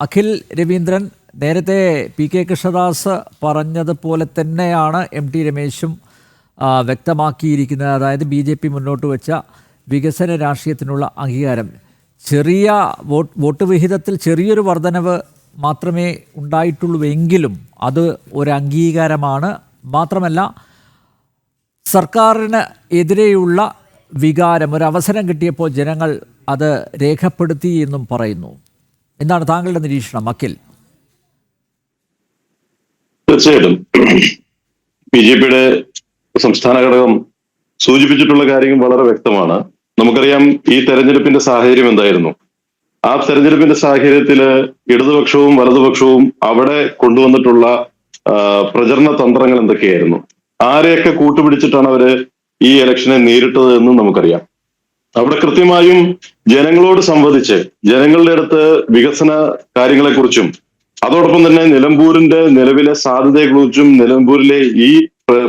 അഖിൽ രവീന്ദ്രൻ, നേരത്തെ P K Krishnadas പറഞ്ഞതുപോലെ തന്നെയാണ് എം ടി രമേശും വ്യക്തമാക്കിയിരിക്കുന്നത്. അതായത് ബി ജെ പി മുന്നോട്ട് വെച്ച വികസന രാഷ്ട്രീയത്തിനുള്ള അംഗീകാരം, ചെറിയ വോട്ട് വിഹിതത്തിൽ ചെറിയൊരു വർധനവ് മാത്രമേ ഉണ്ടായിട്ടുള്ളൂവെങ്കിലും അത് ഒരു അംഗീകാരമാണ്. മാത്രമല്ല, സർക്കാരിന് എതിരെയുള്ള വികാരം ഒരവസരം കിട്ടിയപ്പോൾ ജനങ്ങൾ അത് രേഖപ്പെടുത്തി എന്നും പറയുന്നു. എന്താണ് താങ്കളുടെ നിരീക്ഷണം, അഖിൽ? തീർച്ചയായിട്ടും ബി ജെ പിയുടെ സംസ്ഥാന ഘടകം സൂചിപ്പിച്ചിട്ടുള്ള കാര്യങ്ങൾ വളരെ വ്യക്തമാണ്. നമുക്കറിയാം ഈ തെരഞ്ഞെടുപ്പിന്റെ സാഹചര്യം എന്തായിരുന്നു. ആ തെരഞ്ഞെടുപ്പിന്റെ സാഹചര്യത്തില് ഇടതുപക്ഷവും വലതുപക്ഷവും അവിടെ കൊണ്ടുവന്നിട്ടുള്ള പ്രചരണ തന്ത്രങ്ങൾ എന്തൊക്കെയായിരുന്നു, ആരെയൊക്കെ കൂട്ടുപിടിച്ചിട്ടാണ് അവര് ഈ ഇലക്ഷനെ നേരിട്ടത് എന്നും നമുക്കറിയാം. അവിടെ കൃത്യമായും ജനങ്ങളോട് സംവദിച്ച് ജനങ്ങളുടെ അടുത്ത് വികസന കാര്യങ്ങളെക്കുറിച്ചും അതോടൊപ്പം തന്നെ നിലമ്പൂരിന്റെ നിലവിലെ സാധ്യതയെക്കുറിച്ചും നിലമ്പൂരിലെ ഈ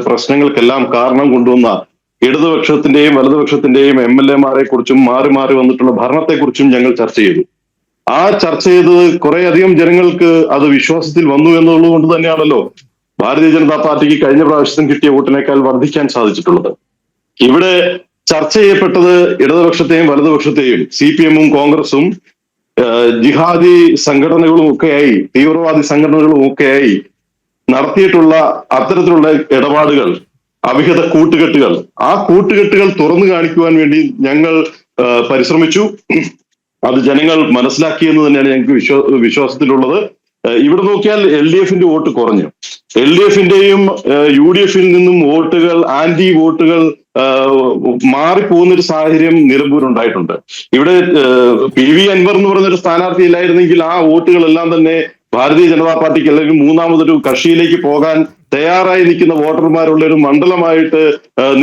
പ്രശ്നങ്ങൾക്കെല്ലാം കാരണം കൊണ്ടുവന്ന ഇടതുപക്ഷത്തിന്റെയും വലതുപക്ഷത്തിന്റെയും MLA-മാരെ കുറിച്ചും മാറി മാറി വന്നിട്ടുള്ള ഭരണത്തെക്കുറിച്ചും ഞങ്ങൾ ചർച്ച ചെയ്തു. ആ ചർച്ച ചെയ്തത് കുറെ അധികം ജനങ്ങൾക്ക് അത് വിശ്വാസത്തിൽ വന്നു എന്നുള്ളത് കൊണ്ട് തന്നെയാണല്ലോ ഭാരതീയ ജനതാ പാർട്ടിക്ക് കഴിഞ്ഞ പ്രാവശ്യം കിട്ടിയ വോട്ടിനേക്കാൾ വർദ്ധിക്കാൻ സാധിച്ചിട്ടുള്ളത്. ഇവിടെ ചർച്ച ചെയ്യപ്പെട്ടത് ഇടതുപക്ഷത്തെയും വലതുപക്ഷത്തെയും CPM-ഉം കോൺഗ്രസും ജിഹാദി സംഘടനകളും ഒക്കെയായി, തീവ്രവാദി സംഘടനകളും ഒക്കെയായി നടത്തിയിട്ടുള്ള അത്തരത്തിലുള്ള ഇടപാടുകൾ, അവിഹിത കൂട്ടുകെട്ടുകൾ, ആ കൂട്ടുകെട്ടുകൾ തുറന്നു കാണിക്കുവാൻ വേണ്ടി ഞങ്ങൾ പരിശ്രമിച്ചു. അത് ജനങ്ങൾ മനസ്സിലാക്കിയെന്ന് തന്നെയാണ് ഞങ്ങൾക്ക് വിശ്വാസത്തിലുള്ളത്. ഇവിടെ നോക്കിയാൽ LDF-ന്റെ വോട്ട് കുറഞ്ഞു. LDF-ന്റെയും UDF-ൽ നിന്നും വോട്ടുകൾ, ആന്റി വോട്ടുകൾ മാറിപ്പോകുന്ന ഒരു സാഹചര്യം നിലമ്പൂർ ഉണ്ടായിട്ടുണ്ട്. ഇവിടെ PV അൻവർ എന്ന് പറഞ്ഞൊരു സ്ഥാനാർത്ഥി ഇല്ലായിരുന്നെങ്കിൽ ആ വോട്ടുകളെല്ലാം തന്നെ ഭാരതീയ ജനതാ പാർട്ടിക്ക് അല്ലെങ്കിൽ മൂന്നാമതൊരു കക്ഷിയിലേക്ക് പോകാൻ തയ്യാറായി നിൽക്കുന്ന വോട്ടർമാരുള്ള ഒരു മണ്ഡലമായിട്ട്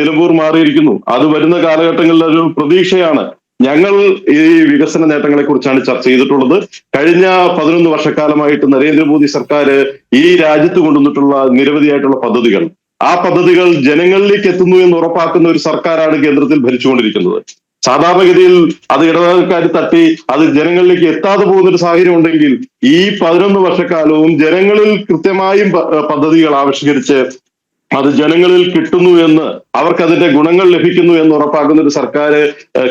നിലമ്പൂർ മാറിയിരിക്കുന്നു. അത് വരുന്ന കാലഘട്ടങ്ങളിൽ ഒരു പ്രതീക്ഷയാണ്. ഞങ്ങൾ ഈ വികസന നേട്ടങ്ങളെ കുറിച്ചാണ് ചർച്ച ചെയ്തിട്ടുള്ളത്. കഴിഞ്ഞ 11 വർഷക്കാലമായിട്ട് നരേന്ദ്രമോദി സർക്കാർ ഈ രാജ്യത്ത് കൊണ്ടുവന്നിട്ടുള്ള നിരവധിയായിട്ടുള്ള പദ്ധതികൾ, ആ പദ്ധതികൾ ജനങ്ങളിലേക്ക് എത്തുന്നു എന്ന് ഉറപ്പാക്കുന്ന ഒരു സർക്കാരാണ് കേന്ദ്രത്തിൽ ഭരിച്ചുകൊണ്ടിരിക്കുന്നത്. സാധാരണഗതിയിൽ അത് ഇടതുപക്ഷക്കാർ തട്ടി അത് ജനങ്ങളിലേക്ക് എത്താതെ പോകുന്ന ഒരു സാഹചര്യം ഉണ്ടെങ്കിൽ ഈ 11 വർഷക്കാലവും ജനങ്ങളിൽ കൃത്യമായും പദ്ധതികൾ ആവിഷ്കരിച്ച് അത് ജനങ്ങളിൽ കിട്ടുന്നു എന്ന്, അവർക്ക് അതിന്റെ ഗുണങ്ങൾ ലഭിക്കുന്നു എന്ന് ഉറപ്പാക്കുന്ന ഒരു സർക്കാർ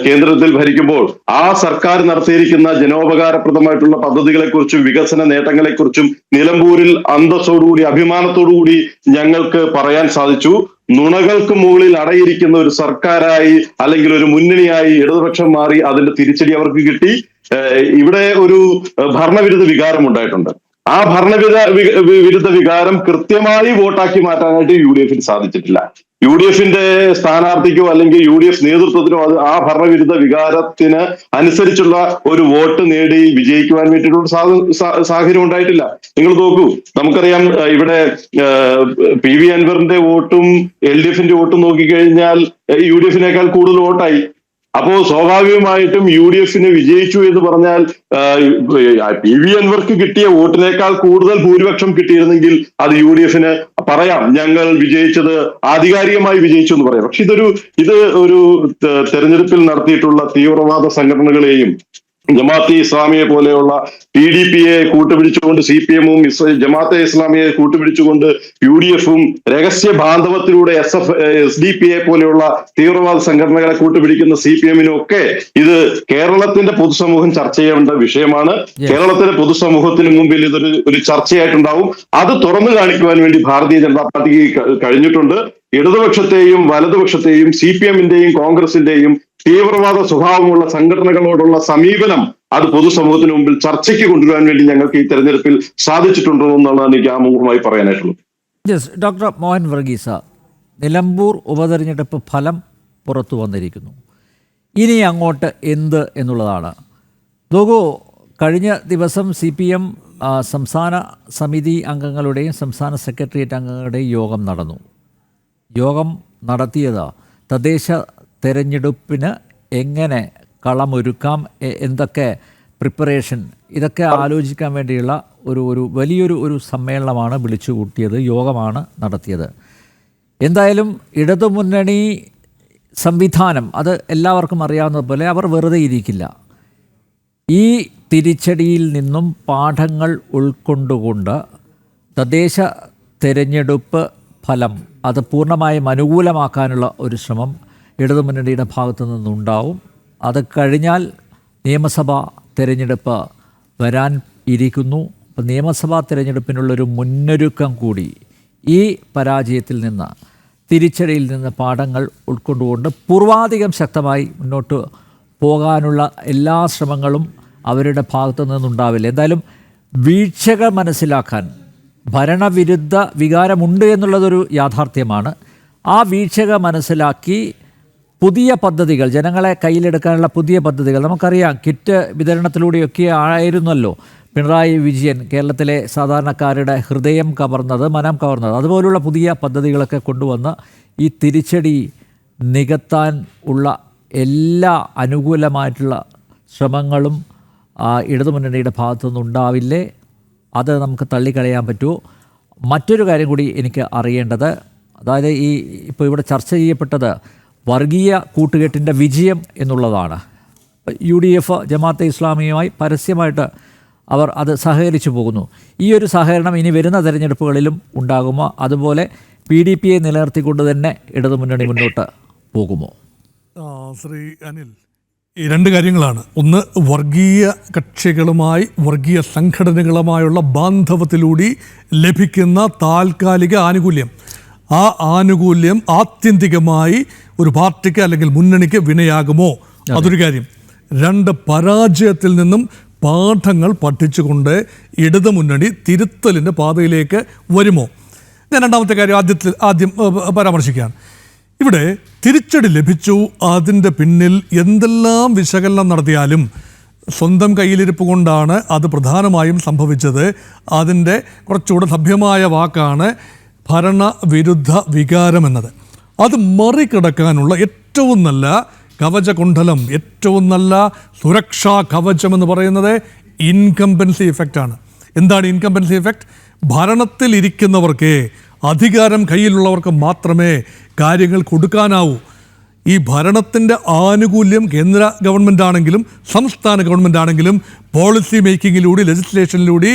കേന്ദ്രത്തിൽ ഭരിക്കുമ്പോൾ ആ സർക്കാർ നടത്തിയിരിക്കുന്ന ജനോപകാരപ്രദമായിട്ടുള്ള പദ്ധതികളെക്കുറിച്ചും വികസന നേട്ടങ്ങളെക്കുറിച്ചും നിലമ്പൂരിൽ അന്തസ്സോടുകൂടി അഭിമാനത്തോടുകൂടി ഞങ്ങൾക്ക് പറയാൻ സാധിച്ചു. നുണകൾക്ക് മുകളിൽ അടയിരിക്കുന്ന ഒരു സർക്കാരായി അല്ലെങ്കിൽ ഒരു മുന്നണിയായി ഇടതുപക്ഷം മാറി. അതിന്റെ തിരിച്ചടി അവർക്ക് കിട്ടി. ഇവിടെ ഒരു ഭരണവിരുദ്ധ വികാരം ഉണ്ടായിട്ടുണ്ട്. ആ ഭരണവിരുദ്ധ വികാരം കൃത്യമായി വോട്ടാക്കി മാറ്റാനായിട്ട് UDF-ന് സാധിച്ചിട്ടില്ല. UDF-ന്റെ സ്ഥാനാർത്ഥിക്കോ അല്ലെങ്കിൽ UDF നേതൃത്വത്തിനോ അത് ആ ഭരണവിരുദ്ധ വികാരത്തിന് അനുസരിച്ചുള്ള ഒരു വോട്ട് നേടി വിജയിക്കുവാൻ വേണ്ടിയിട്ടുള്ള സാഹചര്യം ഉണ്ടായിട്ടില്ല. നിങ്ങൾ നോക്കൂ, നമുക്കറിയാം ഇവിടെ PV അൻവറിന്റെ വോട്ടും LDF-ന്റെ വോട്ടും നോക്കിക്കഴിഞ്ഞാൽ UDF-നേക്കാൾ കൂടുതൽ വോട്ടായി. അപ്പോ സ്വാഭാവികമായിട്ടും UDF-ന് വിജയിച്ചു എന്ന് പറഞ്ഞാൽ PV അൻവർക്ക് കിട്ടിയ വോട്ടിനേക്കാൾ കൂടുതൽ ഭൂരിപക്ഷം കിട്ടിയിരുന്നെങ്കിൽ അത് UDF-ന് പറയാം, ഞങ്ങൾ വിജയിച്ചത് ആധികാരികമായി വിജയിച്ചു എന്ന് പറയാം. പക്ഷെ ഇത് ഒരു തെരഞ്ഞെടുപ്പിൽ നടത്തിയിട്ടുള്ള തീവ്രവാദ സംഘടനകളെയും ജമാഅത്തെ ഇസ്ലാമിയെ പോലെയുള്ള PDP-യെ കൂട്ടുപിടിച്ചുകൊണ്ട് CPM-ഉം ജമാഅത്തെ ഇസ്ലാമിയെ കൂട്ടുപിടിച്ചുകൊണ്ട് UDF-ഉം രഹസ്യ ബാന്ധവത്തിലൂടെ SDPയെ പോലെയുള്ള തീവ്രവാദ സംഘടനകളെ കൂട്ടുപിടിക്കുന്ന CPM-നും ഒക്കെ ഇത് കേരളത്തിന്റെ പൊതുസമൂഹം ചർച്ച ചെയ്യേണ്ട വിഷയമാണ്. കേരളത്തിലെ പൊതുസമൂഹത്തിന് മുമ്പിൽ ഇതൊരു ചർച്ചയായിട്ടുണ്ടാവും. അത് തുറന്നു കാണിക്കുവാൻ വേണ്ടി ഭാരതീയ ജനതാ പാർട്ടിക്ക് കഴിഞ്ഞിട്ടുണ്ട്. ഇടതുപക്ഷത്തെയും വലതുപക്ഷത്തെയും CPM-ന്റെയും കോൺഗ്രസിന്റെയും തീവ്രവാദ സ്വഭാവമുള്ള സംഘടനകളോടുള്ള സമീപനം അത് പൊതുസമൂഹത്തിന് മുമ്പിൽ ചർച്ചയ്ക്ക് കൊണ്ടുവരാൻ വേണ്ടി ഞങ്ങൾക്ക് ഈ തെരഞ്ഞെടുപ്പിൽ സാധിച്ചിട്ടുണ്ടോ എന്നുള്ളതാണ് എനിക്ക് ആമുഖമായി പറയാനായിട്ടുള്ളത്. ഡോക്ടർ മോഹൻ വർഗീസ, നിലമ്പൂർ ഉപതെരഞ്ഞെടുപ്പ് ഫലം പുറത്തു വന്നിരിക്കുന്നു. ഇനി അങ്ങോട്ട് എന്ത് എന്നുള്ളതാണ്. നോക്കൂ, കഴിഞ്ഞ ദിവസം CPM സംസ്ഥാന സമിതി അംഗങ്ങളുടെയും സംസ്ഥാന സെക്രട്ടേറിയറ്റ് അംഗങ്ങളുടെയും യോഗം നടത്തിയത് തദ്ദേശ തെരഞ്ഞെടുപ്പിന് എങ്ങനെ കളമൊരുക്കാം, എന്തൊക്കെ പ്രിപ്പറേഷൻ, ഇതൊക്കെ ആലോചിക്കാൻ വേണ്ടിയുള്ള ഒരു വലിയൊരു സമ്മേളനമാണ് വിളിച്ചു കൂട്ടിയത്, യോഗമാണ് നടത്തിയത്. എന്തായാലും ഇടതുമുന്നണി സംവിധാനം അത് എല്ലാവർക്കും അറിയാവുന്നതുപോലെ അവർ വെറുതെ ഇരിക്കില്ല. ഈ തിരിച്ചടിയിൽ നിന്നും പാഠങ്ങൾ ഉൾക്കൊണ്ടുകൊണ്ട് തദ്ദേശ തെരഞ്ഞെടുപ്പ് ഫലം അത് പൂർണ്ണമായും അനുകൂലമാക്കാനുള്ള ഒരു ശ്രമം ഇടതുമുന്നണിയുടെ ഭാഗത്തു നിന്നുണ്ടാവും. അത് കഴിഞ്ഞാൽ നിയമസഭാ തിരഞ്ഞെടുപ്പ് വരാൻ ഇരിക്കുന്നു. അപ്പോൾ നിയമസഭാ തിരഞ്ഞെടുപ്പിനുള്ളൊരു മുന്നൊരുക്കം കൂടി ഈ പരാജയത്തിൽ നിന്ന്, തിരിച്ചടിയിൽ നിന്ന് പാഠങ്ങൾ ഉൾക്കൊണ്ടുകൊണ്ട് പൂർവാധികം ശക്തമായി മുന്നോട്ട് പോകാനുള്ള എല്ലാ ശ്രമങ്ങളും അവരുടെ ഭാഗത്തു നിന്നുണ്ടാവില്ല. എന്തായാലും വീഴ്ചകൾ മനസ്സിലാക്കാൻ ഭരണവിരുദ്ധ വികാരമുണ്ട് എന്നുള്ളതൊരു യാഥാർത്ഥ്യമാണ്. ആ വീഴ്ചകൾ മനസ്സിലാക്കി പുതിയ പദ്ധതികൾ, ജനങ്ങളെ കയ്യിലെടുക്കാനുള്ള പുതിയ പദ്ധതികൾ, നമുക്കറിയാം കിറ്റ് വിതരണത്തിലൂടെയൊക്കെ ആയിരുന്നല്ലോ പിണറായി വിജയൻ കേരളത്തിലെ സാധാരണക്കാരുടെ ഹൃദയം കവർന്നത്, മനം കവർന്നത്. അതുപോലുള്ള പുതിയ പദ്ധതികളൊക്കെ കൊണ്ടുവന്ന് ഈ തിരിച്ചടി നികത്താൻ ഉള്ള എല്ലാ അനുകൂലമായിട്ടുള്ള ശ്രമങ്ങളും ഇടതുമുന്നണിയുടെ ഭാഗത്തുനിന്നുണ്ടാവില്ലേ? അത് നമുക്ക് തള്ളിക്കളയാൻ പറ്റുമോ? മറ്റൊരു കാര്യം കൂടി എനിക്ക് അറിയേണ്ടത്, അതായത് ഇപ്പോൾ ഇവിടെ ചർച്ച ചെയ്യപ്പെട്ടത് വർഗീയ കൂട്ടുകെട്ടിൻ്റെ വിജയം എന്നുള്ളതാണ്. UDF ജമാഅത്തെ ഇസ്ലാമിയുമായി പരസ്യമായിട്ട് അവർ അത് സഹകരിച്ചു പോകുന്നു. ഈ ഒരു സഹകരണം ഇനി വരുന്ന തെരഞ്ഞെടുപ്പുകളിലും ഉണ്ടാകുമോ? അതുപോലെ PDPയെ നിലനിർത്തിക്കൊണ്ട് തന്നെ ഇടതുമുന്നണി മുന്നോട്ട് പോകുമോ? ശ്രീ അനിൽ, ഈ രണ്ട് കാര്യങ്ങളാണ്. ഒന്ന്, വർഗീയ കക്ഷികളുമായി, വർഗീയ സംഘടനകളുമായുള്ള ബാന്ധവത്തിലൂടെ ലഭിക്കുന്ന താൽക്കാലിക ആനുകൂല്യം. ആ ആനുകൂല്യം ആത്യന്തികമായി ഒരു പാർട്ടിക്ക് അല്ലെങ്കിൽ മുന്നണിക്ക് വിനയാകുമോ? അതൊരു കാര്യം. രണ്ട്, പരാജയത്തിൽ നിന്നും പാഠങ്ങൾ പഠിച്ചുകൊണ്ട് ഇടതുമുന്നണി തിരുത്തലിൻ്റെ പാതയിലേക്ക് വരുമോ? ഞാൻ രണ്ടാമത്തെ കാര്യം ആദ്യം പരാമർശിക്കുകയാണ്. ഇവിടെ തിരിച്ചടി ലഭിച്ചു, അതിൻ്റെ പിന്നിൽ എന്തെല്ലാം വിശകലനം നടത്തിയാലും സ്വന്തം കയ്യിലിരിപ്പ് കൊണ്ടാണ് അത് പ്രധാനമായും സംഭവിച്ചത്. അതിൻ്റെ കുറച്ചുകൂടെ സഭ്യമായ വാക്കാണ് ഭരണവിരുദ്ധ വികാരം എന്നത്. അത് മറികടക്കാനുള്ള ഏറ്റവും നല്ല കവചകുണ്ഡലം, ഏറ്റവും നല്ല സുരക്ഷാ കവചം എന്ന് പറയുന്നത് ഇൻകംബൻസി ഇഫക്റ്റാണ്. എന്താണ് ഇൻകംബൻസി ഇഫക്റ്റ്? ഭരണത്തിൽ ഇരിക്കുന്നവർക്ക്, അധികാരം കയ്യിലുള്ളവർക്ക് മാത്രമേ കാര്യങ്ങൾ കൊടുക്കാനാവൂ. ഈ ഭരണത്തിൻ്റെ ആനുകൂല്യം കേന്ദ്ര ഗവൺമെൻറ് ആണെങ്കിലും സംസ്ഥാന ഗവൺമെൻറ് ആണെങ്കിലും പോളിസി മേക്കിങ്ങിലൂടെ, ലെജിസ്ലേഷനിലൂടെ,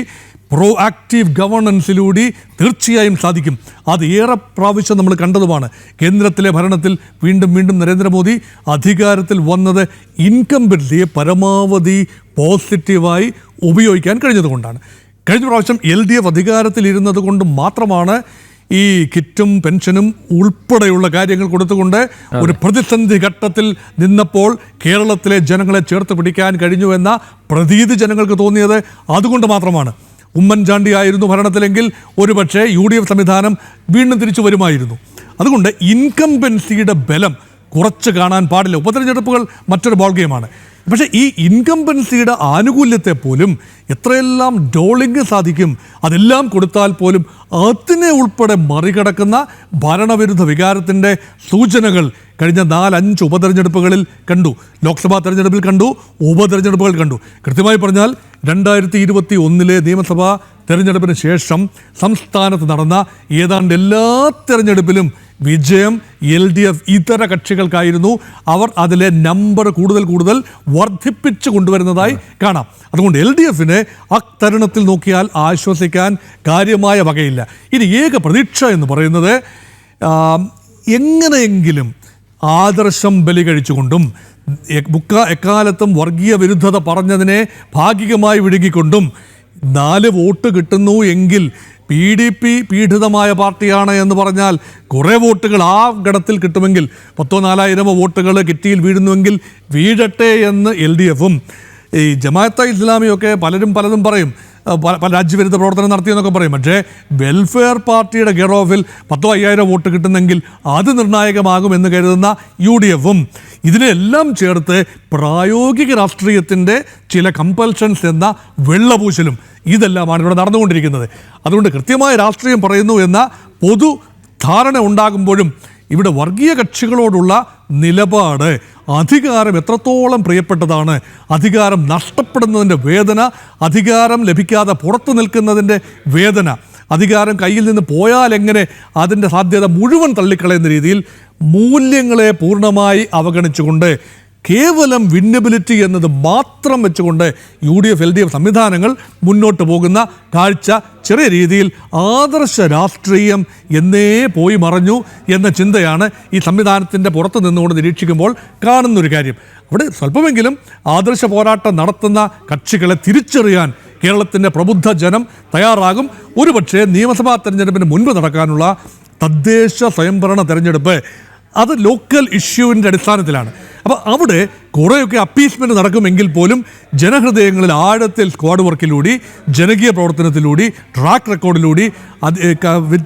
പ്രോ ആക്റ്റീവ് ഗവർണൻസിലൂടെ തീർച്ചയായും സാധിക്കും. അത് ഏറെ പ്രാവശ്യം നമ്മൾ കണ്ടതുമാണ്. കേന്ദ്രത്തിലെ ഭരണത്തിൽ വീണ്ടും വീണ്ടും നരേന്ദ്രമോദി അധികാരത്തിൽ വന്നത് ഇൻകംബൻസിയെ പരമാവധി പോസിറ്റീവായി ഉപയോഗിക്കാൻ കഴിഞ്ഞതുകൊണ്ടാണ്. കഴിഞ്ഞ പ്രാവശ്യം LDF അധികാരത്തിൽ ഇരുന്നത് കൊണ്ട് മാത്രമാണ് ഈ കിറ്റും പെൻഷനും ഉൾപ്പെടെയുള്ള കാര്യങ്ങൾ കൊടുത്തുകൊണ്ട് ഒരു പ്രതിസന്ധി ഘട്ടത്തിൽ നിന്നപ്പോൾ കേരളത്തിലെ ജനങ്ങളെ ചേർത്ത് പിടിക്കാൻ കഴിഞ്ഞു എന്ന പ്രതീതി ജനങ്ങൾക്ക് തോന്നിയത് അതുകൊണ്ട് മാത്രമാണ്. ഉമ്മൻചാണ്ടി ആയിരുന്നു ഭരണത്തിലെങ്കിൽ ഒരുപക്ഷെ UDF സംവിധാനം വീണ്ടും തിരിച്ചു വരുമായിരുന്നു. അതുകൊണ്ട് ഇൻകംബൻസിയുടെ ബലം കുറച്ച് കാണാൻ പാടില്ല. ഉപതെരഞ്ഞെടുപ്പുകൾ മറ്റൊരു ബോൾ ഗെയിമാണ്. പക്ഷേ ഈ ഇൻകംബൻസിയുടെ ആനുകൂല്യത്തെ പോലും എത്രയെല്ലാം ഡോളിങ് സാധിക്കും, അതെല്ലാം കൊടുത്താൽ പോലും അതിനെ ഉൾപ്പെടെ മറികടക്കുന്ന ഭരണവിരുദ്ധ വികാരത്തിൻ്റെ സൂചനകൾ കഴിഞ്ഞ 4-5 ഉപതെരഞ്ഞെടുപ്പുകളിൽ കണ്ടു. ലോക്സഭാ തെരഞ്ഞെടുപ്പിൽ കണ്ടു, ഉപതെരഞ്ഞെടുപ്പുകൾ കണ്ടു. കൃത്യമായി പറഞ്ഞാൽ 2021 നിയമസഭാ തെരഞ്ഞെടുപ്പിന് ശേഷം സംസ്ഥാനത്ത് നടന്ന ഏതാണ്ട് എല്ലാ തെരഞ്ഞെടുപ്പിലും വിജയം LDF ഇതര കക്ഷികൾക്കായിരുന്നു. അവർ അതിലെ നമ്പർ കൂടുതൽ വർദ്ധിപ്പിച്ചു കൊണ്ടുവരുന്നതായി കാണാം. അതുകൊണ്ട് LDFന് അത്തരുണത്തിൽ നോക്കിയാൽ ആശ്വസിക്കാൻ കാര്യമായ വകയില്ല. ഇനി ഏക പ്രതീക്ഷ എന്ന് പറയുന്നത് എങ്ങനെയെങ്കിലും ആദർശം ബലി കഴിച്ചുകൊണ്ടും എക്കാലത്തും വർഗീയ വിരുദ്ധത പറഞ്ഞതിനെ ഭാഗികമായി വിഴുങ്ങിക്കൊണ്ടും 4 വോട്ട് കിട്ടുന്നു എങ്കിൽ PDP പീഡിതമായ പാർട്ടിയാണ് എന്ന് പറഞ്ഞാൽ കുറേ വോട്ടുകൾ ആ ഘടത്തിൽ കിട്ടുമെങ്കിൽ 10,000-4,000 വോട്ടുകൾ കിറ്റിയിൽ വീഴുന്നുവെങ്കിൽ വീഴട്ടെ എന്ന് LDFും ഈ ജമാഅത്തെ ഇസ്ലാമിയൊക്കെ പലതും പറയും, പല രാജ്യവിരുദ്ധ പ്രവർത്തനം നടത്തിയെന്നൊക്കെ പറയും. പക്ഷേ വെൽഫെയർ പാർട്ടിയുടെ ഗെയർ ഓഫിൽ 10,000-5,000 വോട്ട് കിട്ടുന്നെങ്കിൽ അത് നിർണായകമാകുമെന്ന് കരുതുന്ന UDFും ഇതിനെല്ലാം ചേർത്ത് പ്രായോഗിക രാഷ്ട്രീയത്തിൻ്റെ ചില കമ്പൽഷൻസ് എന്ന വെള്ളപൂശലും ഇതെല്ലാമാണ് ഇവിടെ നടന്നുകൊണ്ടിരിക്കുന്നത്. അതുകൊണ്ട് കൃത്യമായ രാഷ്ട്രീയം പറയുന്നു എന്ന പൊതു ധാരണ ഉണ്ടാകുമ്പോഴും ഇവിടെ വർഗീയ കക്ഷികളോടുള്ള നിലപാട്, അധികാരം എത്രത്തോളം പ്രിയപ്പെട്ടതാണ്, അധികാരം നഷ്ടപ്പെടുന്നതിൻ്റെ വേദന, അധികാരം ലഭിക്കാതെ പുറത്തു നിൽക്കുന്നതിൻ്റെ വേദന, അധികാരം കയ്യിൽ നിന്ന് പോയാൽ എങ്ങനെ അതിൻ്റെ സാധ്യത മുഴുവൻ തള്ളിക്കളയുന്ന രീതിയിൽ മൂല്യങ്ങളെ പൂർണ്ണമായി അവഗണിച്ചുകൊണ്ട് കേവലം വിന്നബിലിറ്റി എന്നത് മാത്രം വെച്ചുകൊണ്ട് UDF LDF സംവിധാനങ്ങൾ മുന്നോട്ട് പോകുന്ന കാഴ്ച ചെറിയ രീതിയിൽ ആദർശ രാഷ്ട്രീയം എന്നേ പോയി മറഞ്ഞു എന്ന ചിന്തയാണ് ഈ സംവിധാനത്തിൻ്റെ പുറത്ത് നിന്നുകൊണ്ട് നിരീക്ഷിക്കുമ്പോൾ കാണുന്നൊരു കാര്യം. അവിടെ സ്വല്പമെങ്കിലും ആദർശ പോരാട്ടം നടത്തുന്ന കക്ഷികളെ തിരിച്ചറിയാൻ കേരളത്തിൻ്റെ പ്രബുദ്ധ ജനം തയ്യാറാകും. ഒരുപക്ഷേ നിയമസഭാ തെരഞ്ഞെടുപ്പിന് മുൻപ് നടക്കാനുള്ള തദ്ദേശ സ്വയംഭരണ തെരഞ്ഞെടുപ്പ് അത് ലോക്കൽ ഇഷ്യൂവിൻ്റെ അടിസ്ഥാനത്തിലാണ്. അപ്പോൾ അവിടെ കുറേയൊക്കെ അപ്പീസ്മെൻറ്റ് നടക്കുമെങ്കിൽ പോലും ജനഹൃദയങ്ങളിൽ ആഴത്തിൽ സ്ക്വാഡ് വർക്കിലൂടെ, ജനകീയ പ്രവർത്തനത്തിലൂടെ, ട്രാക്ക് റെക്കോർഡിലൂടെ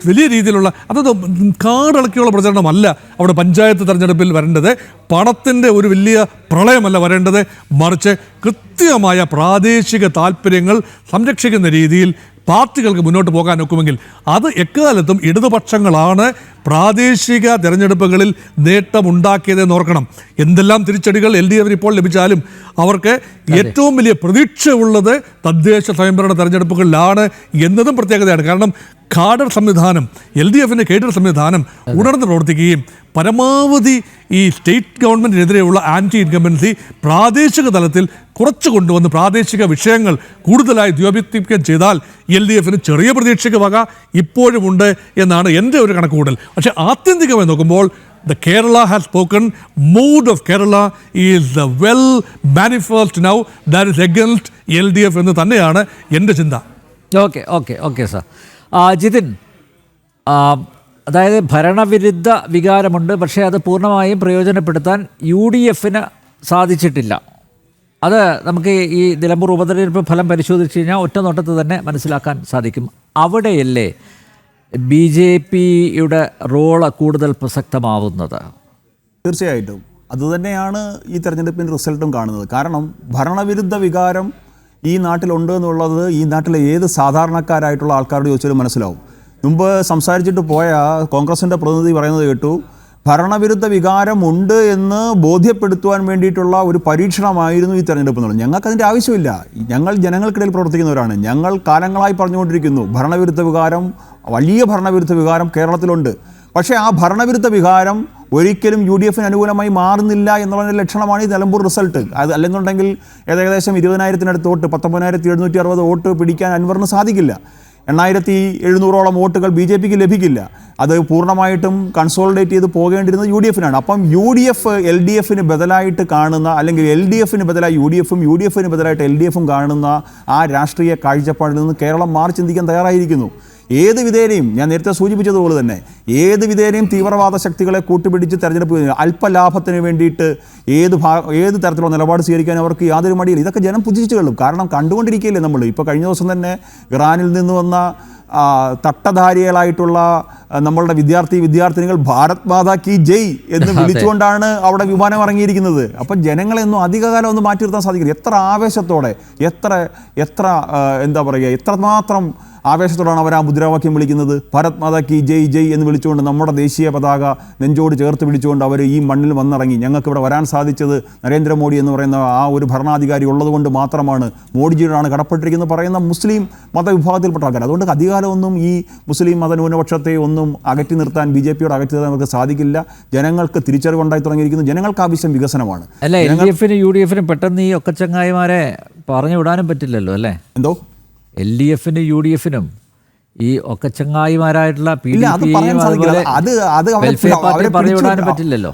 വലിയ രീതിയിലുള്ള അതൊന്നും കാടിളക്കിയുള്ള പ്രചരണമല്ല അവിടെ പഞ്ചായത്ത് തെരഞ്ഞെടുപ്പിൽ വരേണ്ടത്. പണത്തിൻ്റെ ഒരു വലിയ പ്രളയമല്ല വരേണ്ടത്, മറിച്ച് കൃത്യമായ പ്രാദേശിക താല്പര്യങ്ങൾ സംരക്ഷിക്കുന്ന രീതിയിൽ പാർട്ടികൾക്ക് മുന്നോട്ട് പോകാൻ ഒക്കുമെങ്കിൽ അത് എക്കാലത്തും ഇടതുപക്ഷങ്ങളാണ് പ്രാദേശിക തെരഞ്ഞെടുപ്പുകളിൽ നേട്ടമുണ്ടാക്കിയതെന്ന് ഓർക്കണം. എന്തെല്ലാം തിരിച്ചടികൾ LDF ഇപ്പോൾ ലഭിച്ചാലും അവർക്ക് ഏറ്റവും വലിയ പ്രതീക്ഷ ഉള്ളത് തദ്ദേശ സ്വയംഭരണ തെരഞ്ഞെടുപ്പുകളിലാണ് എന്നതും പ്രത്യേകതയാണ്. കാരണം കാഡർ സംവിധാനം, LDFിൻ്റെ കേഡർ സംവിധാനം ഉണർന്ന് പ്രവർത്തിക്കുകയും പരമാവധി ഈ സ്റ്റേറ്റ് ഗവൺമെൻറ്റിനെതിരെയുള്ള ആൻറ്റി ഇൻകംബൻസി പ്രാദേശിക തലത്തിൽ കുറച്ച് കൊണ്ടുവന്ന് പ്രാദേശിക വിഷയങ്ങൾ കൂടുതലായി ദ്യോപിപ്പിക്കുകയും ചെയ്താൽ LDFിന് ചെറിയ പ്രതീക്ഷയ്ക്ക് വക ഇപ്പോഴുമുണ്ട് എന്നാണ് എൻ്റെ ഒരു കണക്കുകൂടൽ. പക്ഷേ ആത്യന്തികമായി നോക്കുമ്പോൾ the Kerala has spoken. Mood of Kerala is well manifest now. That is against LDF എന്ന് തന്നെയാണ് എൻ്റെ ചിന്ത. Okay sir. ജിതിൻ, അതായത് ഭരണവിരുദ്ധ വികാരമുണ്ട്, പക്ഷേ അത് പൂർണ്ണമായും പ്രയോജനപ്പെടുത്താൻ UDFന് സാധിച്ചിട്ടില്ല. അത് നമുക്ക് ഈ നിലമ്പൂർ ഉപതെരഞ്ഞെടുപ്പ് ഫലം പരിശോധിച്ച് കഴിഞ്ഞാൽ ഒറ്റ നോട്ടത്തിൽ തന്നെ മനസ്സിലാക്കാൻ സാധിക്കും. അവിടെയല്ലേ BJPയുടെ റോള് കൂടുതൽ പ്രസക്തമാവുന്നത്? തീർച്ചയായിട്ടും അതുതന്നെയാണ് ഈ തെരഞ്ഞെടുപ്പിൻ്റെ റിസൾട്ടും കാണുന്നത്. കാരണം ഭരണവിരുദ്ധ വികാരം ഈ നാട്ടിലുണ്ട് എന്നുള്ളത് ഈ നാട്ടിലെ ഏത് സാധാരണക്കാരായിട്ടുള്ള ആൾക്കാരോട് ചോദിച്ചാലും മനസ്സിലാവും. മുമ്പ് സംസാരിച്ചിട്ട് പോയ കോൺഗ്രസിൻ്റെ പ്രതിനിധി പറയുന്നത് കേട്ടു, ഭരണവിരുദ്ധ വികാരമുണ്ട് എന്ന് ബോധ്യപ്പെടുത്തുവാൻ വേണ്ടിയിട്ടുള്ള ഒരു പരീക്ഷണമായിരുന്നു ഈ തെരഞ്ഞെടുപ്പ് എന്നുള്ളത്. ഞങ്ങൾക്കതിൻ്റെ ആവശ്യമില്ല. ഞങ്ങൾ ജനങ്ങൾക്കിടയിൽ പ്രവർത്തിക്കുന്നവരാണ്. ഞങ്ങൾ കാലങ്ങളായി പറഞ്ഞുകൊണ്ടിരിക്കുന്നു ഭരണവിരുദ്ധ വികാരം, വലിയ ഭരണവിരുദ്ധ വികാരം കേരളത്തിലുണ്ട്. പക്ഷേ ആ ഭരണവിരുദ്ധ വികാരം ഒരിക്കലും UDFന് അനുകൂലമായി മാറുന്നില്ല എന്നുള്ളതിൻ്റെ ലക്ഷണമാണ് ഈ നിലമ്പൂർ റിസൾട്ട്. അത് അല്ലെന്നുണ്ടെങ്കിൽ ഏകദേശം 20,000-നടുത്ത് വോട്ട്, 19,760 വോട്ട് പിടിക്കാൻ അൻവറിന് സാധിക്കില്ല. 8,700ഓളം വോട്ടുകൾ BJPക്ക് ലഭിക്കില്ല. അത് പൂർണ്ണമായിട്ടും കൺസോളിഡേറ്റ് ചെയ്ത് പോകേണ്ടിരുന്നത് UDFനാണ്. അപ്പം UDF LDFന് ബദലായിട്ട് കാണുന്ന, അല്ലെങ്കിൽ LDFന് ബദലായി UDFും UDFന് ബദലായിട്ട് LDFും കാണുന്ന ആ രാഷ്ട്രീയ കാഴ്ചപ്പാടിൽ നിന്ന് കേരളം മാറി ചിന്തിക്കാൻ തയ്യാറായിരിക്കുന്നു. ഏത് വിധേനയും ഞാൻ നേരത്തെ സൂചിപ്പിച്ചതുപോലെ തന്നെ ഏത് വിധേനയും തീവ്രവാദ ശക്തികളെ കൂട്ടുപിടിച്ച് തെരഞ്ഞെടുപ്പ് അല്പലാഭത്തിന് വേണ്ടിയിട്ട് ഏത് തരത്തിലുള്ള നിലപാട് സ്വീകരിക്കാൻ അവർക്ക് യാതൊരു മടിയില്ല. ഇതൊക്കെ ജനം പുച്ഛിച്ചു കൊള്ളും. കാരണം കണ്ടുകൊണ്ടിരിക്കുകയല്ലേ നമ്മൾ. ഇപ്പോൾ കഴിഞ്ഞ ദിവസം തന്നെ ഇറാനിൽ നിന്ന് വന്ന തട്ടധാരികളായിട്ടുള്ള നമ്മളുടെ വിദ്യാർത്ഥിനികൾ ഭാരത് മാതാ കി ജയ് എന്ന് വിളിച്ചുകൊണ്ടാണ് അവിടെ വിമാനം ഇറങ്ങിയിരിക്കുന്നത്. അപ്പം ജനങ്ങളെയൊന്നും അധികകാലം ഒന്നും മാറ്റി നിർത്താൻ സാധിക്കില്ല. എത്ര ആവേശത്തോടെ, എത്ര എന്താ പറയുക, എത്രമാത്രം ആവേശത്തോടാണ് അവർ ആ മുദ്രാവാക്യം വിളിക്കുന്നത്. ഭാരത് മാതാ കി ജയ് ജയ് എന്ന് വിളിച്ചുകൊണ്ട് നമ്മുടെ ദേശീയ പതാക നെഞ്ചോട് ചേർത്ത് പിടിച്ചുകൊണ്ട് അവർ ഈ മണ്ണിൽ വന്നിറങ്ങി. ഞങ്ങൾക്ക് ഇവിടെ വരാൻ സാധിച്ചത് നരേന്ദ്രമോദി എന്ന് പറയുന്ന ആ ഒരു ഭരണാധികാരി ഉള്ളതുകൊണ്ട് മാത്രമാണ്, മോഡിജിയോടാണ് കടപ്പെട്ടിരിക്കുന്നത് പറയുന്ന മുസ്ലിം മതവിഭാഗത്തിൽപ്പെട്ട ആൾക്കാർ. അതുകൊണ്ട് അധികാലമൊന്നും ഈ മുസ്ലിം മതന്യൂനപക്ഷത്തെ ഒന്നും അകറ്റി നിർത്താൻ, BJPയോട് അകറ്റി നിർത്താൻ നമുക്ക് സാധിക്കില്ല. ജനങ്ങൾക്ക് തിരിച്ചറിവുണ്ടായി തുടങ്ങിയിരിക്കുന്നു. ജനങ്ങൾക്ക് ആവശ്യം വികസനമാണ്. അല്ല, LDFനും UDFനും പെട്ടെന്ന് ഈ ഒക്കച്ചങ്ങായിമാരെ പറഞ്ഞു വിടാനും പറ്റില്ലല്ലോ അല്ലേ? എന്തോ LDFനും UDFനും ഈ ഒക്കച്ചങ്ങായിമാരായിട്ടുള്ള പറ്റില്ലല്ലോ.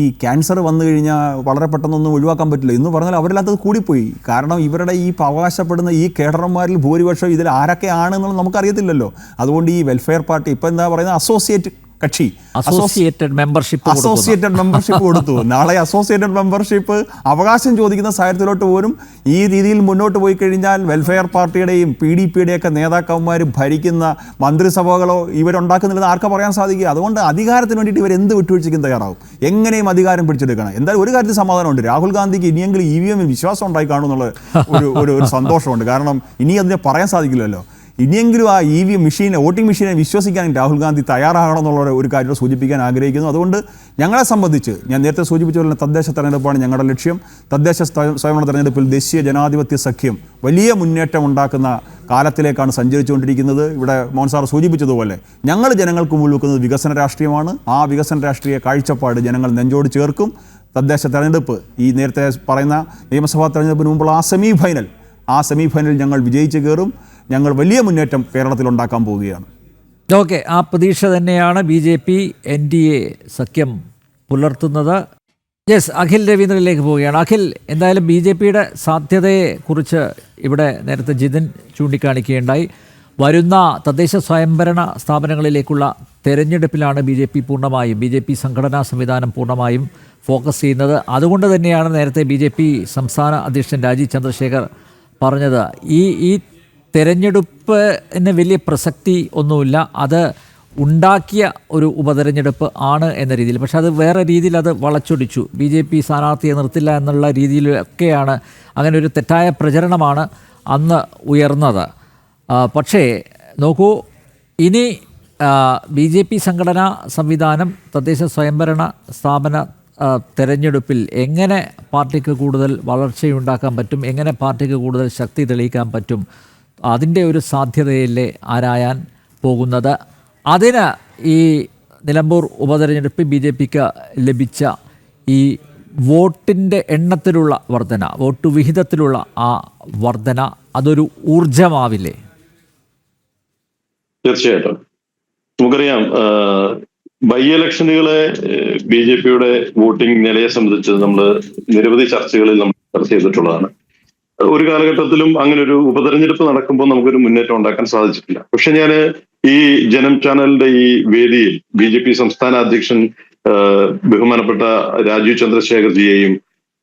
ഈ ക്യാൻസർ വന്നു കഴിഞ്ഞാൽ വളരെ പെട്ടെന്നൊന്നും ഒഴിവാക്കാൻ പറ്റില്ല എന്ന് പറഞ്ഞാൽ അവരില്ലാത്തത് കൂടിപ്പോയി. കാരണം ഇവരുടെ ഈ അവകാശപ്പെടുന്ന ഈ കേഡർമാരിൽ ഭൂരിപക്ഷം ഇതിൽ ആരൊക്കെയാണെന്നുള്ളത് നമുക്കറിയത്തില്ലല്ലോ. അതുകൊണ്ട് ഈ വെൽഫെയർ പാർട്ടി ഇപ്പം എന്താ പറയുന്നത്, അസോസിയേറ്റ് കക്ഷി അസോസിയേറ്റഡ് മെമ്പർഷിപ്പ് കൊടുത്തു. നാളെ അസോസിയേറ്റഡ് മെമ്പർഷിപ്പ് അവകാശം ചോദിക്കുന്ന സാഹചര്യത്തിലോട്ട് പോലും ഈ രീതിയിൽ മുന്നോട്ട് പോയി കഴിഞ്ഞാൽ വെൽഫെയർ പാർട്ടിയുടെയും PDPയുടെയൊക്കെ നേതാക്കന്മാർ ഭരിക്കുന്ന മന്ത്രിസഭകളോ ഇവരുണ്ടാക്കുന്നില്ലെന്ന് ആർക്കാ പറയാൻ സാധിക്കുക? അതുകൊണ്ട് അധികാരത്തിന് വേണ്ടിയിട്ട് ഇവർ എന്ത് വിട്ടുവീഴ്ചയ്ക്കും തയ്യാറാവും, എങ്ങനെയും അധികാരം പിടിച്ചെടുക്കണം. എന്തായാലും ഒരു കാര്യത്തിൽ സമാധാനമുണ്ട്, രാഹുൽ ഗാന്ധിക്ക് ഇനിയെങ്കിലും EVMൽ വിശ്വാസം ഉണ്ടായി കാണുമെന്നുള്ള ഒരു സന്തോഷമുണ്ട്. കാരണം ഇനി അതിനെ പറയാൻ സാധിക്കില്ലല്ലോ. ഇനിയെങ്കിലും ആ EVM മെഷീനെ, വോട്ടിംഗ് മെഷീനെ വിശ്വസിക്കാൻ രാഹുൽ ഗാന്ധി തയ്യാറാകണമെന്നുള്ള ഒരു കാര്യം സൂചിപ്പിക്കാൻ ആഗ്രഹിക്കുന്നു. അതുകൊണ്ട് ഞങ്ങളെ സംബന്ധിച്ച് ഞാൻ നേരത്തെ സൂചിപ്പിച്ച പോലെ തദ്ദേശ തെരഞ്ഞെടുപ്പാണ് ഞങ്ങളുടെ ലക്ഷ്യം. തദ്ദേശ സ്വയംഭരണ തെരഞ്ഞെടുപ്പിൽ ദേശീയ ജനാധിപത്യ സഖ്യം വലിയ മുന്നേറ്റം ഉണ്ടാക്കുന്ന കാലത്തിലേക്കാണ് സഞ്ചരിച്ചുകൊണ്ടിരിക്കുന്നത്. ഇവിടെ മോഹൻ സാർ സൂചിപ്പിച്ചതുപോലെ ഞങ്ങൾ ജനങ്ങൾക്ക് മുന്നിൽ വെക്കുന്നത് വികസന രാഷ്ട്രീയമാണ്. ആ വികസന രാഷ്ട്രീയ കാഴ്ചപ്പാട് ജനങ്ങൾ നെഞ്ചോട് ചേർക്കും. തദ്ദേശ തെരഞ്ഞെടുപ്പ്, ഈ നേരത്തെ പറയുന്ന നിയമസഭാ തെരഞ്ഞെടുപ്പിന് മുമ്പുള്ള ആ സെമി ഫൈനൽ ഞങ്ങൾ വിജയിച്ച് കയറും. ഞങ്ങൾ വലിയ മുന്നേറ്റം കേരളത്തിൽ ഉണ്ടാക്കാൻ പോവുകയാണ്. ഓക്കെ, ആ പ്രതീക്ഷ തന്നെയാണ് BJP NDA സഖ്യം പുലർത്തുന്നത്. യെസ്, അഖിൽ രവീന്ദ്രനിലേക്ക് പോവുകയാണ്. അഖിൽ, എന്തായാലും BJPയുടെ സാധ്യതയെക്കുറിച്ച് ഇവിടെ നേരത്തെ ജിതിൻ ചൂണ്ടിക്കാണിക്കുകയുണ്ടായി. വരുന്ന തദ്ദേശ സ്വയംഭരണ സ്ഥാപനങ്ങളിലേക്കുള്ള തെരഞ്ഞെടുപ്പിലാണ് BJP സംഘടനാ സംവിധാനം പൂർണ്ണമായും ഫോക്കസ് ചെയ്യുന്നത്. അതുകൊണ്ട് തന്നെയാണ് നേരത്തെ BJP സംസ്ഥാന അധ്യക്ഷൻ രാജീവ് ചന്ദ്രശേഖർ പറഞ്ഞത്, ഈ തെരഞ്ഞെടുപ്പിന് വലിയ പ്രസക്തി ഒന്നുമില്ല, അത് ഉണ്ടാക്കിയ ഒരു ഉപതെരഞ്ഞെടുപ്പ് ആണ് എന്ന രീതിയിൽ. പക്ഷെ അത് വേറെ രീതിയിൽ അത് വളച്ചൊടിച്ചു. BJP സ്ഥാനാർത്ഥിയെ നിർത്തില്ല എന്നുള്ള രീതിയിലൊക്കെയാണ്, അങ്ങനെ ഒരു തെറ്റായ പ്രചരണമാണ് അന്ന് ഉയർന്നത്. പക്ഷേ നോക്കൂ, ഇനി BJP സംഘടനാ സംവിധാനം തദ്ദേശ സ്വയംഭരണ സ്ഥാപന തെരഞ്ഞെടുപ്പിൽ എങ്ങനെ പാർട്ടിക്ക് കൂടുതൽ വളർച്ചയുണ്ടാക്കാൻ പറ്റും, എങ്ങനെ പാർട്ടിക്ക് കൂടുതൽ ശക്തി തെളിയിക്കാൻ പറ്റും, അതിൻ്റെ ഒരു സാധ്യതയല്ലേ ആരായാൻ പോകുന്നത്. അതിന് ഈ നിലമ്പൂർ ഉപതെരഞ്ഞെടുപ്പ് BJPക്ക് ലഭിച്ച ഈ വോട്ടിൻ്റെ എണ്ണത്തിലുള്ള വർധന, വോട്ട് വിഹിതത്തിലുള്ള ആ വർധന, അതൊരു ഊർജമാവില്ലേ? തീർച്ചയായിട്ടും. നമുക്കറിയാം, ബൈ ഇലക്ഷനുകളെ BJPയുടെ വോട്ടിംഗ് നിലയെ സംബന്ധിച്ച് നമ്മൾ നിരവധി ചർച്ചകളിൽ നമ്മൾ ചർച്ച ചെയ്തിട്ടുള്ളതാണ്. ഒരു കാലഘട്ടത്തിലും അങ്ങനെ ഒരു ഉപതെരഞ്ഞെടുപ്പ് നടക്കുമ്പോൾ നമുക്കൊരു മുന്നേറ്റം ഉണ്ടാക്കാൻ സാധിച്ചിട്ടില്ല. പക്ഷെ ഞാൻ ഈ ജനം ചാനലിന്റെ ഈ വേദിയിൽ BJP സംസ്ഥാന അധ്യക്ഷൻ ബഹുമാനപ്പെട്ട രാജീവ് ചന്ദ്രശേഖർജിയെയും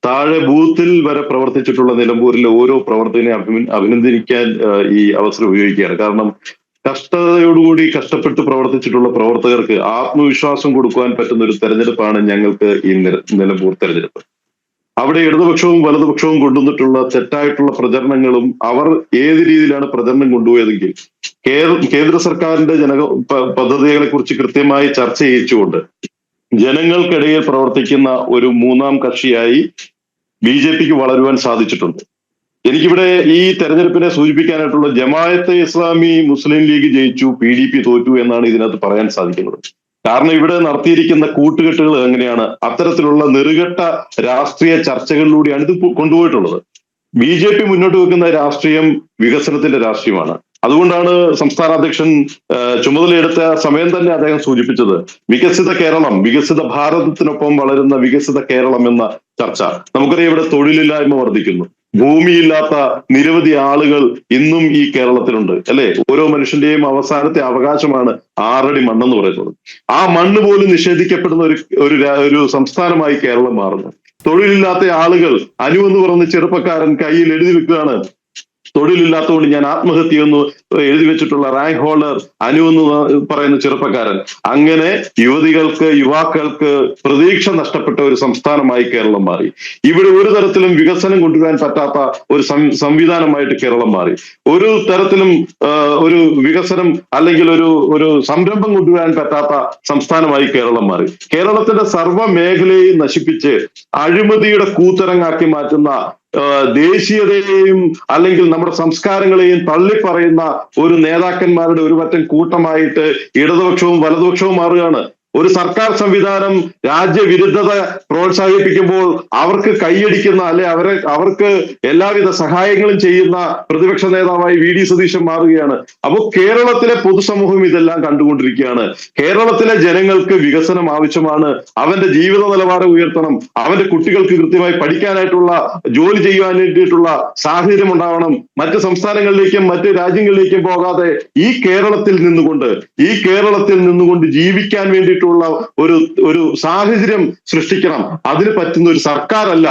താഴെ ബൂത്തിൽ വരെ പ്രവർത്തിച്ചിട്ടുള്ള നിലമ്പൂരിലെ ഓരോ പ്രവർത്തകനെ അഭിനന്ദിക്കാൻ ഈ അവസരം ഉപയോഗിക്കുകയാണ്. കാരണം കഷ്ടതയോടുകൂടി കഷ്ടപ്പെട്ട് പ്രവർത്തിച്ചിട്ടുള്ള പ്രവർത്തകർക്ക് ആത്മവിശ്വാസം കൊടുക്കുവാൻ പറ്റുന്ന ഒരു തെരഞ്ഞെടുപ്പാണ് ഞങ്ങൾക്ക് ഈ നിലമ്പൂർ തെരഞ്ഞെടുപ്പ്. അവിടെ ഇടതുപക്ഷവും വലതുപക്ഷവും കൊണ്ടുവന്നിട്ടുള്ള തെറ്റായിട്ടുള്ള പ്രചരണങ്ങളും അവർ ഏത് രീതിയിലാണ് പ്രചരണം കൊണ്ടുപോയതെങ്കിൽ കേന്ദ്ര സർക്കാരിന്റെ പദ്ധതികളെ കുറിച്ച് കൃത്യമായി ചർച്ച ചെയ്യിച്ചുകൊണ്ട് ജനങ്ങൾക്കിടയിൽ പ്രവർത്തിക്കുന്ന ഒരു മൂന്നാം കക്ഷിയായി BJPക്ക് വളരുവാൻ സാധിച്ചിട്ടുണ്ട്. എനിക്കിവിടെ ഈ തെരഞ്ഞെടുപ്പിനെ സൂചിപ്പിക്കാനായിട്ടുള്ള ജമാഅത്തെ ഇസ്ലാമി മുസ്ലിം ലീഗ് ജയിച്ചു, PDP തോറ്റു എന്നാണ് ഇതിനകത്ത് പറയാൻ സാധിക്കുന്നത്. കാരണം ഇവിടെ നടത്തിയിരിക്കുന്ന കൂട്ടുകെട്ടുകൾ എങ്ങനെയാണ്, അത്തരത്തിലുള്ള നെറുകെട്ട രാഷ്ട്രീയ ചർച്ചകളിലൂടെയാണ് ഇത് കൊണ്ടുപോയിട്ടുള്ളത്. BJP മുന്നോട്ട് വെക്കുന്ന രാഷ്ട്രീയം വികസനത്തിന്റെ രാഷ്ട്രീയമാണ്. അതുകൊണ്ടാണ് സംസ്ഥാന അധ്യക്ഷൻ ചുമതലയെടുത്ത സമയം തന്നെ അദ്ദേഹം സൂചിപ്പിച്ചത് വികസിത കേരളം, വികസിത ഭാരതത്തിനൊപ്പം വളരുന്ന വികസിത കേരളം എന്ന ചർച്ച. നമുക്കറിയാം, ഇവിടെ തൊഴിലില്ലായ്മ വർദ്ധിക്കുന്നു, ഭൂമിയില്ലാത്ത നിരവധി ആളുകൾ ഇന്നും ഈ കേരളത്തിലുണ്ട്, അല്ലെ? ഓരോ മനുഷ്യന്റെയും അവസാനത്തെ അവകാശമാണ് 6 അടി മണ്ണെന്ന് പറയുന്നത്. ആ മണ്ണ് പോലും നിഷേധിക്കപ്പെടുന്ന ഒരു സംസ്ഥാനമായി കേരളം മാറുന്നു. തൊഴിലില്ലാത്ത ആളുകൾ, അനു എന്ന് പറയുന്ന ചെറുപ്പക്കാരൻ കയ്യിൽ എഴുതി വെക്കുകയാണ്, തൊഴിലില്ലാത്തതുകൊണ്ട് ഞാൻ ആത്മഹത്യ എന്ന് എഴുതി വെച്ചിട്ടുള്ള റാങ്ക് ഹോൾഡർ അനു എന്ന് പറയുന്ന ചെറുപ്പക്കാരൻ. അങ്ങനെ യുവതികൾക്ക്, യുവാക്കൾക്ക് പ്രതീക്ഷ നഷ്ടപ്പെട്ട ഒരു സംസ്ഥാനമായി കേരളം മാറി. ഇവിടെ ഒരു തരത്തിലും വികസനം കൊണ്ടുവരാൻ പറ്റാത്ത ഒരു സംവിധാനമായിട്ട് കേരളം മാറി. ഒരു തരത്തിലും ഒരു വികസനം അല്ലെങ്കിൽ ഒരു സംരംഭം കൊണ്ടുവരാൻ പറ്റാത്ത സംസ്ഥാനമായി കേരളം മാറി. കേരളത്തിന്റെ സർവ്വ മേഖലയെയും നശിപ്പിച്ച് അഴിമതിയുടെ കൂത്തരങ്ങാക്കി മാറ്റുന്ന, ദേശീയതയെയും അല്ലെങ്കിൽ നമ്മുടെ സംസ്കാരങ്ങളെയും തള്ളിപ്പറയുന്ന ഒരു നേതാക്കന്മാരുടെ ഒരു പറ്റം കൂട്ടമായിട്ട് ഇടതുപക്ഷവും വലതുപക്ഷവും മാറുകയാണ്. ഒരു സർക്കാർ സംവിധാനം രാജ്യവിരുദ്ധത പ്രോത്സാഹിപ്പിക്കുമ്പോൾ അവർക്ക് കൈയടിക്കുന്ന, അല്ലെ അവർക്ക് എല്ലാവിധ സഹായങ്ങളും ചെയ്യുന്ന പ്രതിപക്ഷ നേതാവായി VD സതീശൻ മാറുകയാണ്. അപ്പോൾ കേരളത്തിലെ പൊതുസമൂഹം ഇതെല്ലാം കണ്ടുകൊണ്ടിരിക്കുകയാണ്. കേരളത്തിലെ ജനങ്ങൾക്ക് വികസനം ആവശ്യമാണ്, അവന്റെ ജീവിത നിലവാരം ഉയർത്തണം, അവന്റെ കുട്ടികൾക്ക് കൃത്യമായി പഠിക്കാനായിട്ടുള്ള, ജോലി ചെയ്യാൻ വേണ്ടിയിട്ടുള്ള സാഹചര്യം ഉണ്ടാവണം. മറ്റ് സംസ്ഥാനങ്ങളിലേക്കും മറ്റ് രാജ്യങ്ങളിലേക്കും പോകാതെ ഈ കേരളത്തിൽ നിന്നുകൊണ്ട് ജീവിക്കാൻ വേണ്ടിയിട്ട് ഒരു സാഹചര്യം സൃഷ്ടിക്കണം. അതിന് പറ്റുന്ന ഒരു സർക്കാരല്ല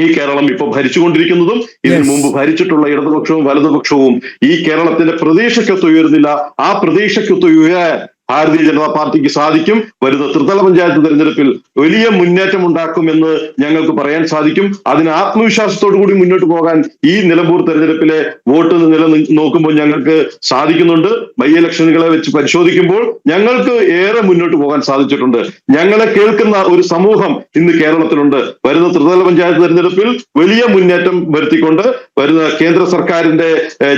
ഈ കേരളം ഇപ്പൊ ഭരിച്ചുകൊണ്ടിരിക്കുന്നതും ഇതിനു മുമ്പ് ഭരിച്ചിട്ടുള്ള ഇടതുപക്ഷവും വലതുപക്ഷവും. ഈ കേരളത്തിന്റെ പ്രതീക്ഷയ്ക്കൊത്ത് ഉയരുന്നില്ല. ആ പ്രതീക്ഷയ്ക്കൊത്ത് ഉയരാൻ ഭാരതീയ ജനതാ പാർട്ടിക്ക് സാധിക്കും. വരുന്ന ത്രിതല പഞ്ചായത്ത് തെരഞ്ഞെടുപ്പിൽ വലിയ മുന്നേറ്റം ഉണ്ടാക്കുമെന്ന് ഞങ്ങൾക്ക് പറയാൻ സാധിക്കും. അതിന് ആത്മവിശ്വാസത്തോടു കൂടി മുന്നോട്ട് പോകാൻ ഈ നിലമ്പൂർ തെരഞ്ഞെടുപ്പിലെ വോട്ട് നില നോക്കുമ്പോൾ ഞങ്ങൾക്ക് സാധിക്കുന്നുണ്ട്. ബൈ ഇലക്ഷനുകളെ വെച്ച് പരിശോധിക്കുമ്പോൾ ഞങ്ങൾക്ക് ഏറെ മുന്നോട്ട് പോകാൻ സാധിച്ചിട്ടുണ്ട്. ഞങ്ങളെ കേൾക്കുന്ന ഒരു സമൂഹം ഇന്ന് കേരളത്തിലുണ്ട്. വരുന്ന ത്രിതല പഞ്ചായത്ത് തെരഞ്ഞെടുപ്പിൽ വലിയ മുന്നേറ്റം വരുത്തിക്കൊണ്ട് വരുന്ന കേന്ദ്ര സർക്കാരിന്റെ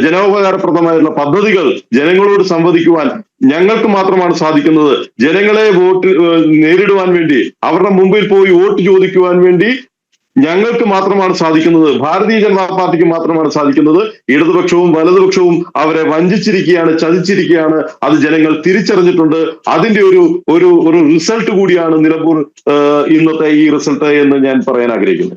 ജനോപകാരപ്രദമായുള്ള പദ്ധതികൾ ജനങ്ങളോട് സംവദിക്കുവാൻ ഞങ്ങൾക്ക് മാത്രമാണ് സാധിക്കുന്നത്. ജനങ്ങളെ നേരിടുവാൻ വേണ്ടി, അവരുടെ മുമ്പിൽ പോയി വോട്ട് ചോദിക്കുവാൻ വേണ്ടി ഞങ്ങൾക്ക് മാത്രമാണ് സാധിക്കുന്നത്. ഭാരതീയ ജനതാ പാർട്ടിക്ക് മാത്രമാണ് സാധിക്കുന്നത്. ഇടതുപക്ഷവും വലതുപക്ഷവും അവരെ വഞ്ചിച്ചിരിക്കുകയാണ്, ചതിച്ചിരിക്കുകയാണ്. അത് ജനങ്ങൾ തിരിച്ചറിഞ്ഞിട്ടുണ്ട്. അതിന്റെ ഒരു റിസൾട്ട് കൂടിയാണ് നിലമ്പൂർ ഇന്നത്തെ ഈ റിസൾട്ട് എന്ന് ഞാൻ പറയാൻ ആഗ്രഹിക്കുന്നു.